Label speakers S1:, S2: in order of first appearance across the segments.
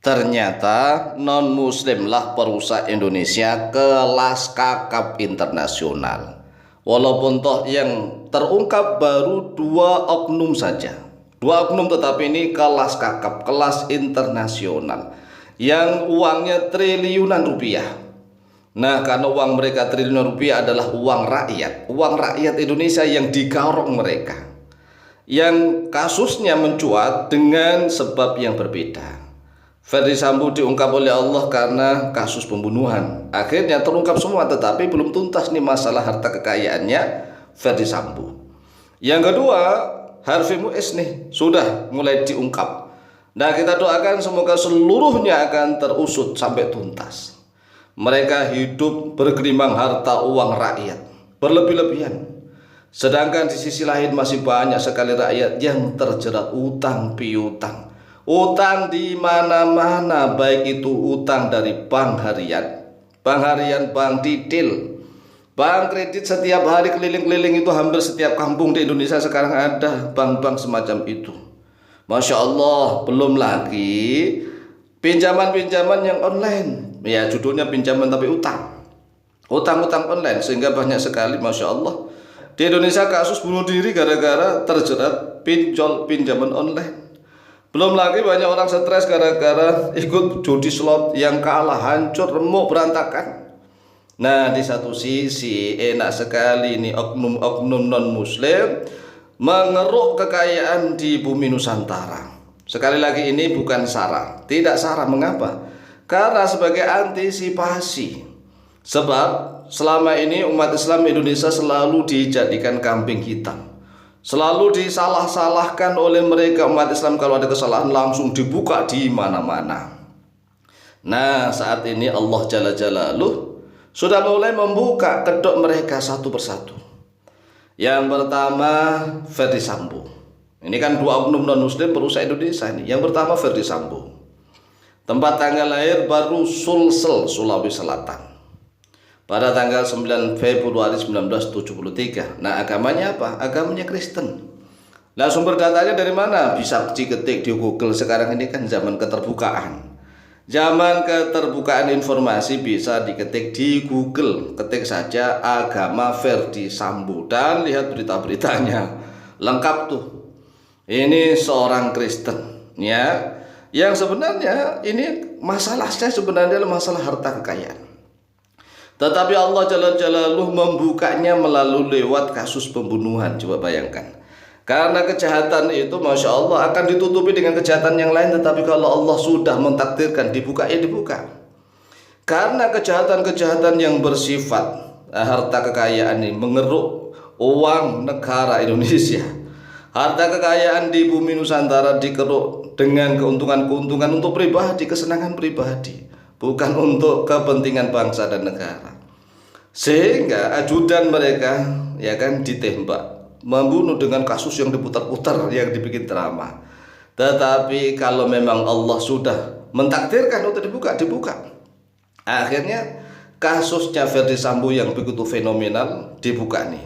S1: Ternyata non-muslimlah perusak Indonesia kelas kakap internasional. Walaupun toh yang terungkap baru dua oknum saja. Dua oknum tetapi ini kelas kakap, kelas internasional. Yang uangnya triliunan rupiah. Nah, karena uang mereka triliunan rupiah adalah uang rakyat. Uang rakyat Indonesia yang digarong mereka. Yang kasusnya mencuat dengan sebab yang berbeda. Ferdy Sambo diungkap oleh Allah karena kasus pembunuhan. Akhirnya terungkap semua, tetapi belum tuntas nih masalah harta kekayaannya Ferdy Sambo. Yang kedua, Harvey Muiz nih sudah mulai diungkap. Nah, kita doakan semoga seluruhnya akan terusut sampai tuntas. Mereka hidup bergelimang harta uang rakyat berlebih-lebihan. Sedangkan di sisi lain masih banyak sekali rakyat yang terjerat utang piutang. Utang di mana-mana, baik itu utang dari bank harian, bank titil, bank kredit setiap hari keliling-keliling itu hampir setiap kampung di Indonesia sekarang ada bank-bank semacam itu. Masya Allah, belum lagi pinjaman-pinjaman yang online, ya judulnya pinjaman tapi utang-utang online, sehingga banyak sekali Masya Allah di Indonesia kasus bunuh diri gara-gara terjerat pinjol pinjaman online. Belum lagi banyak orang stres gara-gara ikut judi slot yang kalah, hancur, remuk, berantakan. Nah, di satu sisi enak sekali ini oknum-oknum non-muslim mengeruk kekayaan di bumi Nusantara. Sekali lagi ini bukan sara, tidak sara. Mengapa? Karena sebagai antisipasi. Sebab selama ini umat Islam Indonesia selalu dijadikan kambing hitam. Selalu disalah-salahkan oleh mereka. Umat Islam kalau ada kesalahan langsung dibuka di mana-mana. Nah, saat ini Allah Jalla Jalaluh sudah mulai membuka kedok mereka satu persatu. Yang pertama Ferdy Sambo. Ini kan dua oknum non-muslim perusak Indonesia ini. Yang pertama Ferdy Sambo. Tempat tanggal lahir baru Sulsel, Sulawesi Selatan. Pada tanggal 9 Februari 1973. Nah, agamanya apa? Agamanya Kristen. Nah, sumber datanya dari mana? Bisa diketik di Google. Sekarang ini kan zaman keterbukaan. Zaman keterbukaan informasi, bisa diketik di Google. Ketik saja agama Ferdy Sambo dan lihat berita-beritanya. Lengkap tuh. Ini seorang Kristen, ya. Yang sebenarnya ini masalahnya sebenarnya adalah masalah harta kekayaan. Tetapi Allah Jalla Jalaluh membukanya melalui lewat kasus pembunuhan. Coba bayangkan. Karena kejahatan itu Masya Allah akan ditutupi dengan kejahatan yang lain. Tetapi kalau Allah sudah mentakdirkan dibuka, ya dibuka. Karena kejahatan-kejahatan yang bersifat harta kekayaan ini mengeruk uang negara Indonesia. Harta kekayaan di bumi Nusantara dikeruk dengan keuntungan-keuntungan untuk pribadi, kesenangan pribadi. Bukan untuk kepentingan bangsa dan negara. Sehingga ajudan mereka ya kan ditembak, membunuh dengan kasus yang diputar-putar, yang dibikin drama. Tetapi kalau memang Allah sudah mentakdirkan untuk dibuka. Akhirnya kasusnya Ferdy Sambo yang begitu fenomenal dibuka nih.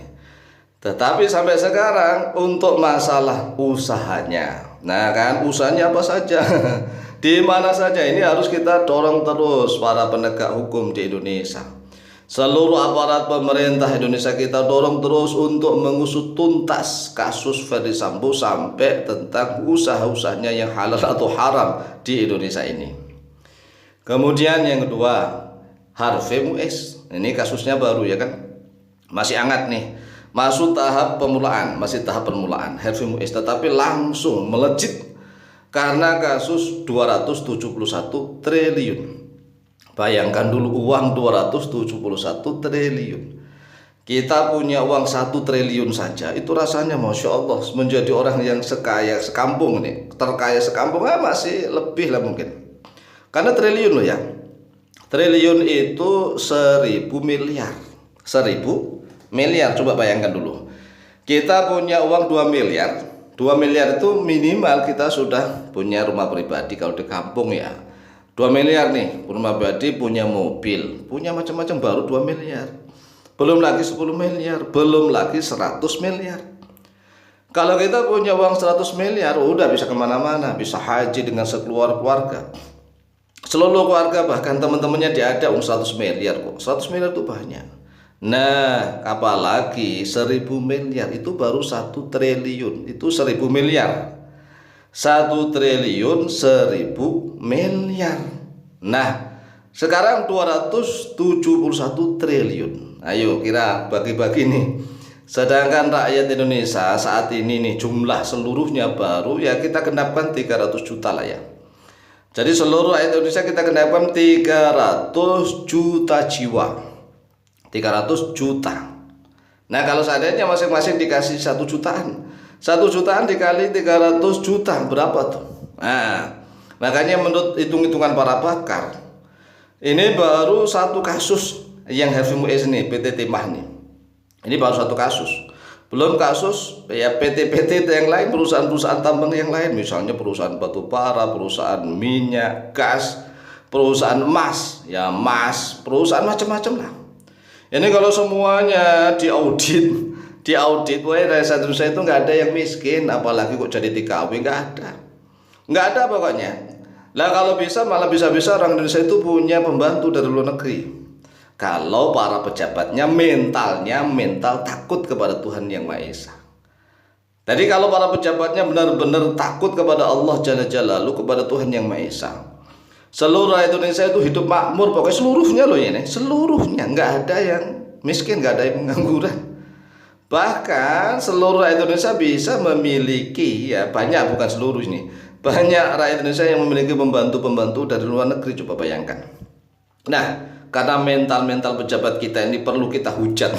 S1: Tetapi sampai sekarang untuk masalah usahanya. Nah kan, usahanya apa saja? Di mana saja ini harus kita dorong terus para penegak hukum di Indonesia. Seluruh aparat pemerintah Indonesia kita dorong terus untuk mengusut tuntas kasus Ferdy Sambo sampai tentang usaha-usahanya yang halal atau haram di Indonesia ini. Kemudian yang kedua, Harvey Muiz. Ini kasusnya baru ya kan. Masih hangat nih. Masih tahap permulaan Harvey Muiz, tetapi langsung melejit karena kasus 271 triliun. Bayangkan dulu uang 271 triliun. Kita punya uang 1 triliun saja, itu rasanya Masya Allah menjadi orang yang sekaya sekampung nih. Terkaya sekampung masih lebih lah mungkin. Karena triliun loh ya. Triliun itu 1000 miliar. 1000 miliar, coba bayangkan dulu. Kita punya uang 2 miliar. 2 miliar itu minimal kita sudah punya rumah pribadi kalau di kampung ya. 2 miliar nih, rumah pribadi, punya mobil, punya macam-macam, baru 2 miliar. Belum lagi 10 miliar, belum lagi 100 miliar. Kalau kita punya uang 100 miliar, udah bisa kemana-mana, bisa haji dengan sekeluarga. Seluruh keluarga bahkan teman-temannya dia ada 100 miliar kok. 100 miliar itu banyak. Nah, apalagi 1000 miliar itu baru 1 triliun. Itu 1000 miliar. 1 triliun 1000 miliar. Nah, sekarang 271 triliun. Ayo kira bagi-bagi nih. Sedangkan rakyat Indonesia saat ini nih jumlah seluruhnya baru ya kita genapkan 300 juta lah ya. Jadi seluruh rakyat Indonesia kita genapkan 300 juta jiwa. 300 juta. Nah, kalau seandainya masing-masing dikasih 1 jutaan, 1 jutaan dikali 300 juta berapa tuh? Nah, makanya menurut hitung-hitungan para pakar, ini baru satu kasus yang Harvey Muiz nih, PT Timah nih. Ini baru satu kasus. Belum kasus ya PT-PT yang lain, perusahaan-perusahaan tambang yang lain, misalnya perusahaan batu bara, perusahaan minyak, gas, perusahaan emas, ya emas, perusahaan macam-macam lah. Ini kalau semuanya diaudit, wah rakyat Indonesia itu nggak ada yang miskin, apalagi kok jadi TKW, nggak ada pokoknya. Lah kalau bisa malah bisa-bisa orang Indonesia itu punya pembantu dari luar negeri. Kalau para pejabatnya mental takut kepada Tuhan Yang Maha Esa. Jadi kalau para pejabatnya benar-benar takut kepada Allah Jalla Jalaluhu, kepada Tuhan Yang Maha Esa, seluruh rakyat Indonesia itu hidup makmur, pokoknya seluruhnya loh ini, seluruhnya, nggak ada yang miskin, nggak ada yang pengangguran. Bahkan seluruh rakyat Indonesia bisa memiliki, ya banyak, bukan seluruh ini, banyak rakyat Indonesia yang memiliki pembantu-pembantu dari luar negeri, coba bayangkan. Nah, karena mental pejabat kita ini perlu kita hujat.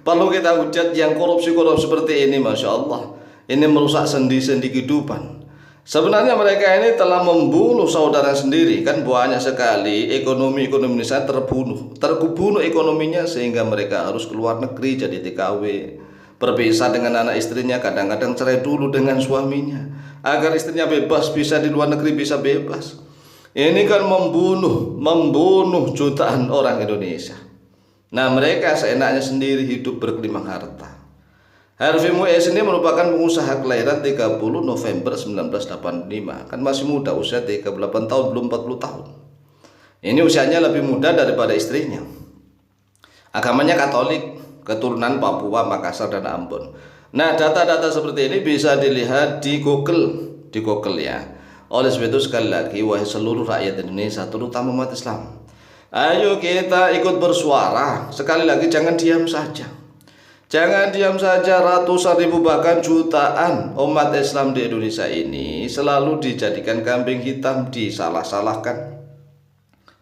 S1: Perlu kita hujat yang korupsi-korupsi seperti ini, Masya Allah. Ini merusak sendi-sendi kehidupan. Sebenarnya mereka ini telah membunuh saudara sendiri, kan banyak sekali ekonomi Indonesia terbunuh ekonominya sehingga mereka harus keluar negeri jadi TKW, berpisah dengan anak istrinya, kadang-kadang cerai dulu dengan suaminya agar istrinya bebas, bisa di luar negeri bisa bebas. Ini kan membunuh jutaan orang Indonesia. Nah, mereka seenaknya sendiri hidup bergelimang harta. Harvey Muiz ini merupakan pengusaha kelahiran 30 November 1985. Kan masih muda, usia 38 tahun, belum 40 tahun. Ini usianya lebih muda daripada istrinya. Agamanya Katolik, keturunan Papua, Makassar, dan Ambon. Nah, data-data seperti ini bisa dilihat di Google ya. Oleh sebab itu sekali lagi, wahai seluruh rakyat Indonesia, terutama umat Islam, ayo kita ikut bersuara. Sekali lagi, jangan diam saja. Jangan diam saja, ratusan ribu bahkan jutaan umat Islam di Indonesia ini selalu dijadikan kambing hitam, disalah-salahkan.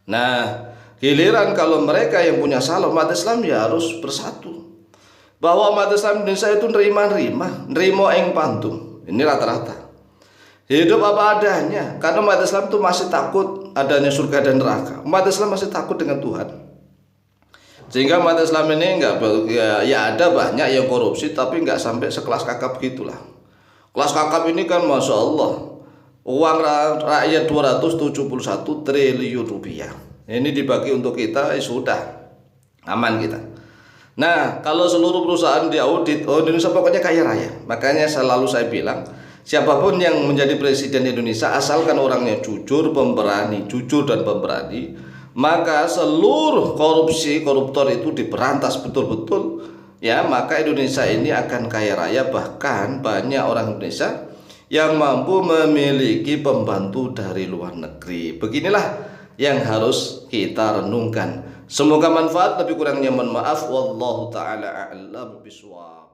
S1: Nah, giliran kalau mereka yang punya salah, umat Islam ya harus bersatu. Bahwa umat Islam Indonesia itu nerima ing pantung. Ini rata-rata. Hidup apa adanya, karena umat Islam itu masih takut adanya surga dan neraka. Umat Islam masih takut dengan Tuhan. Sehingga umat Islam ini ya ada banyak yang korupsi, tapi nggak sampai sekelas kakap gitulah. Kelas kakap ini kan Masya Allah, uang rakyat 271 triliun rupiah. Ini dibagi untuk kita, sudah aman kita. Nah, kalau seluruh perusahaan diaudit, Indonesia pokoknya kaya raya. Makanya selalu saya bilang, siapapun yang menjadi presiden Indonesia, asalkan orangnya jujur dan pemberani, maka seluruh koruptor itu diberantas betul-betul, ya, maka Indonesia ini akan kaya raya. Bahkan banyak orang Indonesia yang mampu memiliki pembantu dari luar negeri. Beginilah yang harus kita renungkan. Semoga manfaat, lebih kurangnya mohon maaf. Wallahu ta'ala a'lam bishawab.